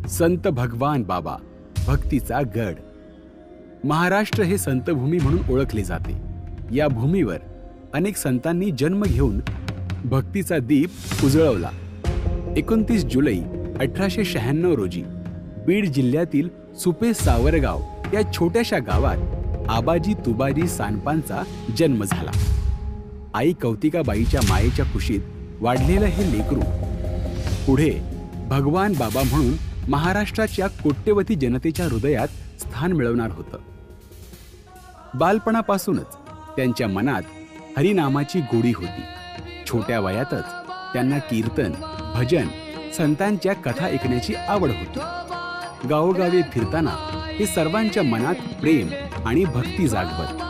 संत भगवान बाबा भक्तीचा गड. महाराष्ट्र हे संतभूमी म्हणून ओळखले जाते. या भूमीवर अनेक संतांनी जन्म घेऊन भक्तीचा दीप उजळवला. 29 जुलै 1896 रोजी बीड जिल्ह्यातील सुपे सावरगाव या छोट्याशा गावात आबाजी तुबाजी सांडपांचा जन्म झाला. आई कौतिकाबाईच्या मायेच्या कुशीत वाढलेलं हे लेकरू पुढे भगवान बाबा म्हणून महाराष्ट्राच्या कोट्यवधी जनतेच्या हृदयात स्थान मिळवणार होतं. बालपणापासूनच त्यांच्या मनात हरिनामाची गोडी होती. छोट्या वयातच त्यांना कीर्तन, भजन, संतांच्या कथा ऐकण्याची आवड होती. गावोगावी फिरताना हे सर्वांच्या मनात प्रेम आणि भक्ती जागवत.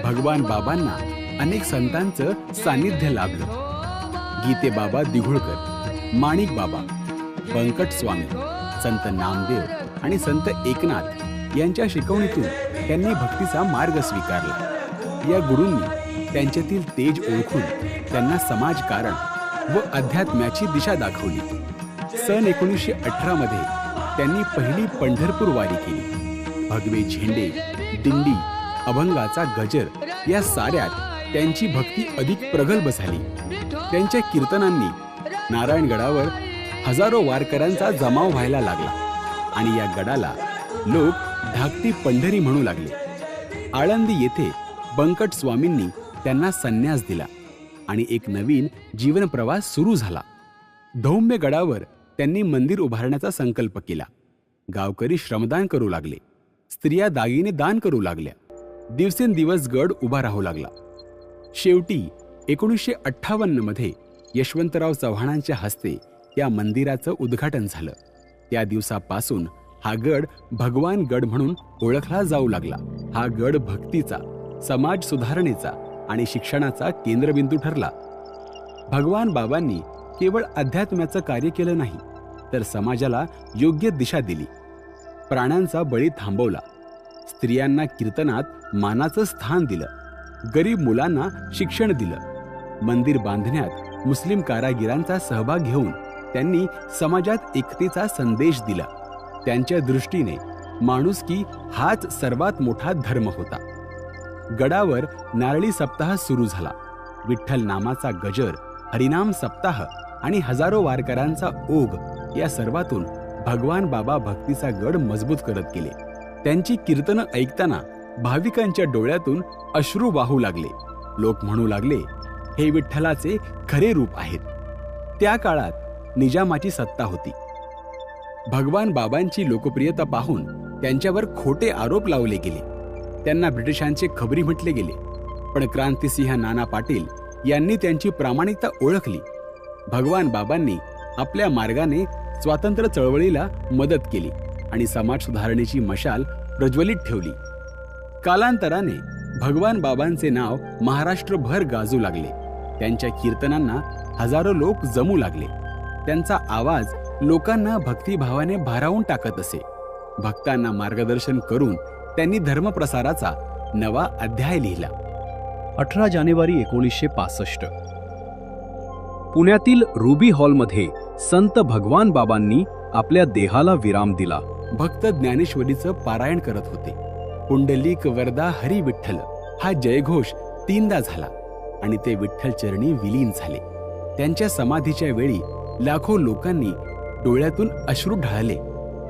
भगवान बाबांना अनेक संतांचं सानिध्य लाभलं. गीते बाबा दिघोळकर, माणिक बाबा, बंकट स्वामी, संत नामदेव आणि संत एकनाथ यांच्या शिकवणीतून त्यांनी भक्तीचा मार्ग स्वीकारला. या गुरूंनी त्यांच्यातील तेज ओळखून त्यांना समाजकारण व अध्यात्माची दिशा दाखवली. सन 1918 मध्ये त्यांनी पहिली पंढरपूर वारी केली. भगवे झेंडे, दिंडी, अभंगाचा गजर या साऱ्यात त्यांची भक्ती अधिक प्रगल्भ झाली. त्यांच्या कीर्तनांनी नारायणगडावर हजारो वारकऱ्यांचा जमाव व्हायला लागला आणि या गडाला लोक धाकटी पंढरी म्हणू लागले. आळंदी येथे बंकट स्वामींनी त्यांना संन्यास दिला आणि एक नवीन जीवन प्रवास सुरू झाला. धौम्य गडावर त्यांनी मंदिर उभारण्याचा संकल्प केला. गावकरी श्रमदान करू लागले. स्त्रिया दागिने दान करू लागल्या. दिवसेंदिवस गड उभा राहू लागला. शेवटी 1958 मध्ये यशवंतराव चव्हाणांच्या हस्ते या मंदिराचं उद्घाटन झालं. त्या दिवसापासून हा गड भगवान गड म्हणून ओळखला जाऊ लागला. हा गड भक्तीचा, समाज सुधारणेचा आणि शिक्षणाचा केंद्रबिंदू ठरला. भगवान बाबांनी केवळ अध्यात्माचं कार्य केलं नाही, तर समाजाला योग्य दिशा दिली. प्राण्यांचा बळी थांबवला. स्त्रियांना कीर्तनात मानाचं स्थान दिलं. गरीब मुलांना शिक्षण दिलं. मंदिर बांधण्यात मुस्लिम कारागिरांचा सहभाग घेऊन त्यांनी समाजात एकतेचा संदेश दिला. त्यांच्या दृष्टीने माणुसकी हाच सर्वात मोठा धर्म होता. गडावर नारळी सप्ताह सुरू झाला. विठ्ठल नामाचा गजर, हरिनाम सप्ताह आणि हजारो वारकऱ्यांचा ओघ या सर्वातून भगवान बाबा भक्तीचा गड मजबूत करत गेले. त्यांची कीर्तनं ऐकताना भाविकांच्या डोळ्यातून अश्रू वाहू लागले. लोक म्हणू लागले, हे विठ्ठलाचे खरे रूप आहेत. त्या काळात निजामाची सत्ता होती. भगवान बाबांची लोकप्रियता पाहून त्यांच्यावर खोटे आरोप लावले गेले. त्यांना ब्रिटिशांचे खबरी म्हटले गेले. पण क्रांतिसिंह नाना पाटील यांनी त्यांची प्रामाणिकता ओळखली. भगवान बाबांनी आपल्या मार्गाने स्वातंत्र्य चळवळीला मदत केली आणि समाज सुधारणेची मशाल प्रज्वलित ठेवली. कालांतराने भगवान बाबांचे नाव महाराष्ट्रभर गाजू लागले. त्यांच्या कीर्तनांना हजारो लोक जमू लागले. त्यांचा आवाज लोकांना भक्तिभावाने भारावून टाकत असे. भक्तांना मार्गदर्शन करून त्यांनी धर्मप्रसाराचा नवा अध्याय लिहिला. 18 जानेवारी 1965 पुण्यातील रुबी हॉलमध्ये संत भगवान बाबांनी आपल्या देहाला विराम दिला. भक्त ज्ञानेश्वरीचं पारायण करत होते. पुंडलिक वरदा हरी विठ्ठल हा जयघोष 3दा झाला आणि ते विठ्ठल चरणी विलीन झाले. त्यांच्या समाधीच्या वेळी लाखो लोकांनी डोळ्यातून अश्रू ढाळले.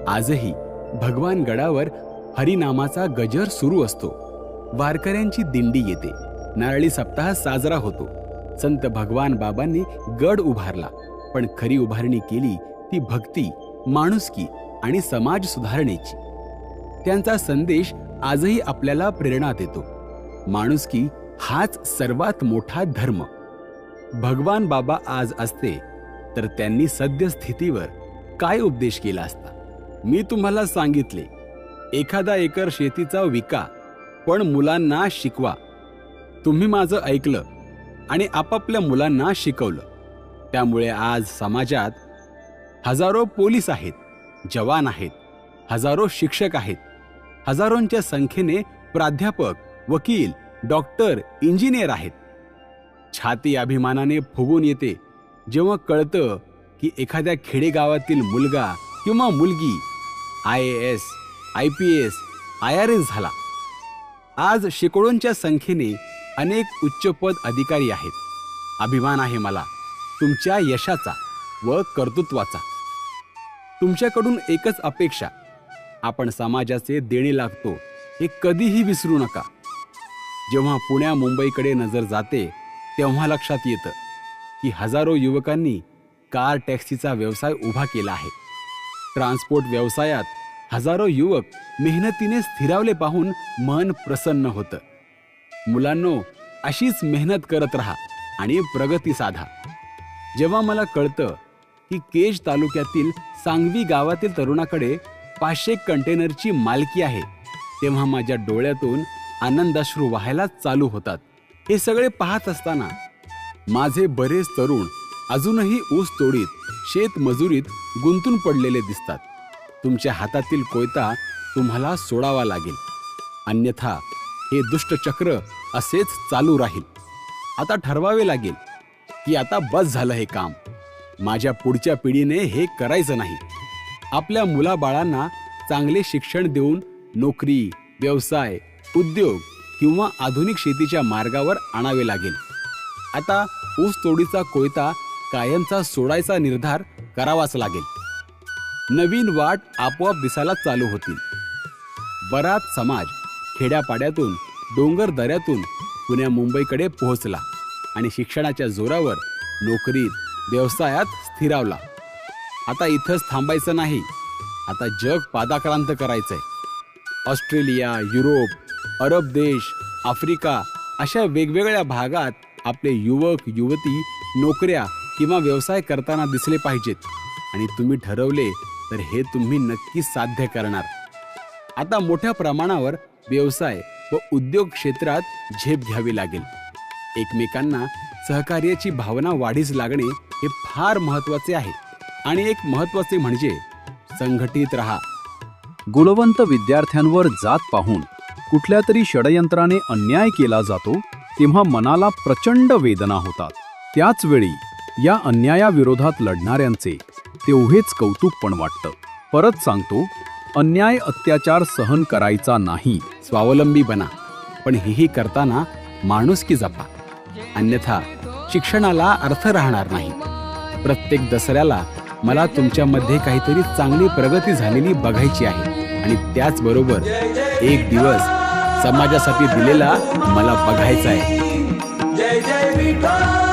आजही भगवान गडावर हरिनामाचा गजर सुरू असतो. वारकऱ्यांची दिंडी येते. नारळी सप्ताह साजरा होतो. संत भगवान बाबांनी गड उभारला, पण खरी उभारणी केली ती भक्ती, माणुसकी आणि समाज सुधारणेची. त्यांचा संदेश आजही आपल्याला प्रेरणा देतो. माणुसकी हाच सर्वात मोठा धर्म. भगवान बाबा आज असते तर त्यांनी सद्यस्थितीवर काय उपदेश केला असता? मी तुम्हाला सांगितले, एखादा एकर शेतीचा विका, पण मुलांना शिकवा. तुम्ही माझं ऐकलं आणि आपापल्या मुलांना शिकवलं. त्यामुळे आज समाजात हजारो पोलीस आहेत, जवान आहेत, हजारो शिक्षक आहेत, हजारोंच्या संख्येने प्राध्यापक, वकील, डॉक्टर, इंजिनियर आहेत. छाती अभिमानाने फुगून येते जेव्हा कळतं की एखाद्या खेडेगावातील मुलगा किंवा मुलगी IAS, IPS, IRS झाला. आज शेकडोंच्या संख्येने अनेक उच्चपद अधिकारी आहेत. अभिमान आहे मला तुमच्या यशाचा व कर्तृत्वाचा. तुमच्याकडून एकच अपेक्षा, आपण समाजाचे देणे लागतो हे कधीही विसरू नका. जेव्हा पुण्या मुंबईकडे नजर जाते तेव्हा लक्षात येतं की हजारो युवकांनी कार टॅक्सीचा व्यवसाय उभा केला आहे. ट्रान्सपोर्ट व्यवसायात हजारो युवक मेहनतीने स्थिरावले पाहून मन प्रसन्न होतं. मुलांनो, अशीच मेहनत करत राहा आणि प्रगती साधा. जेव्हा मला कळतं की केज तालुक्यातील सांगवी गावातील तरुणाकडे 500 कंटेनरची मालकी आहे, तेव्हा माझ्या डोळ्यातून आनंदाश्रू वाहायला चालू होतात. हे सगळे पाहत असताना माझे बरेच तरुण अजूनही ऊस तोडीत, शेत मजुरीत गुंतून पडलेले दिसतात. तुमच्या हातातील कोयता तुम्हाला सोडावा लागेल, अन्यथा हे दुष्टचक्र असेच चालू राहील. आता ठरवावे लागेल की आता बस झालं हे काम. माझ्या पुढच्या पिढीने हे करायचं नाही. आपल्या मुलाबाळांना चांगले शिक्षण देऊन नोकरी, व्यवसाय, उद्योग किंवा आधुनिक शेतीच्या मार्गावर आणावे लागेल. आता ऊस तोडीचा कोयता कायमचा सोडायचा निर्धार करावाच लागेल. नवीन वाट आपोआप दिसायला चालू होतील. बराच समाज खेड्यापाड्यातून, डोंगर दऱ्यातून पुण्या मुंबईकडे पोहोचला आणि शिक्षणाच्या जोरावर नोकरीत, व्यवसायात स्थिरावला. आता इथंच थांबायचं नाही, आता जग पादाक्रांत करायचंय. ऑस्ट्रेलिया, युरोप, अरब देश, आफ्रिका अशा वेगवेगळ्या भागात आपले युवक युवती नोकऱ्या किंवा व्यवसाय करताना दिसले पाहिजेत. आणि तुम्ही ठरवले तर हे तुम्ही नक्की साध्य करणार. आता मोठ्या प्रमाणावर व्यवसाय व उद्योग क्षेत्रात झेप घ्यावी लागेल. एकमेकांना सहकार्याची भावना वाढीस लागणे हे फार महत्त्वाचे आहे. आणि एक महत्त्वाचे म्हणजे संघटित राहा. गुणवंत विद्यार्थ्यांवर जात पाहून कुठल्या तरी षडयंत्राने अन्याय केला जातो तेव्हा मनाला प्रचंड वेदना होतात. त्याच वेळी या अन्यायाविरोधात लढणाऱ्यांचे तेवढेच कौतुक पण वाटतं. परत सांगतो, अन्याय अत्याचार सहन करायचा नाही. स्वावलंबी बना, पण हेही करताना माणुसकी जपा, अन्यथा शिक्षणाला अर्थ राहणार नाही. प्रत्येक दसऱ्याला मला तुमच्यामध्ये काहीतरी चांगली प्रगती झालेली बघायची आहे आणि त्याचबरोबर एक दिवस समाजासाठी दिलेला मला बघायचा आहे. जय जय विठ्ठल.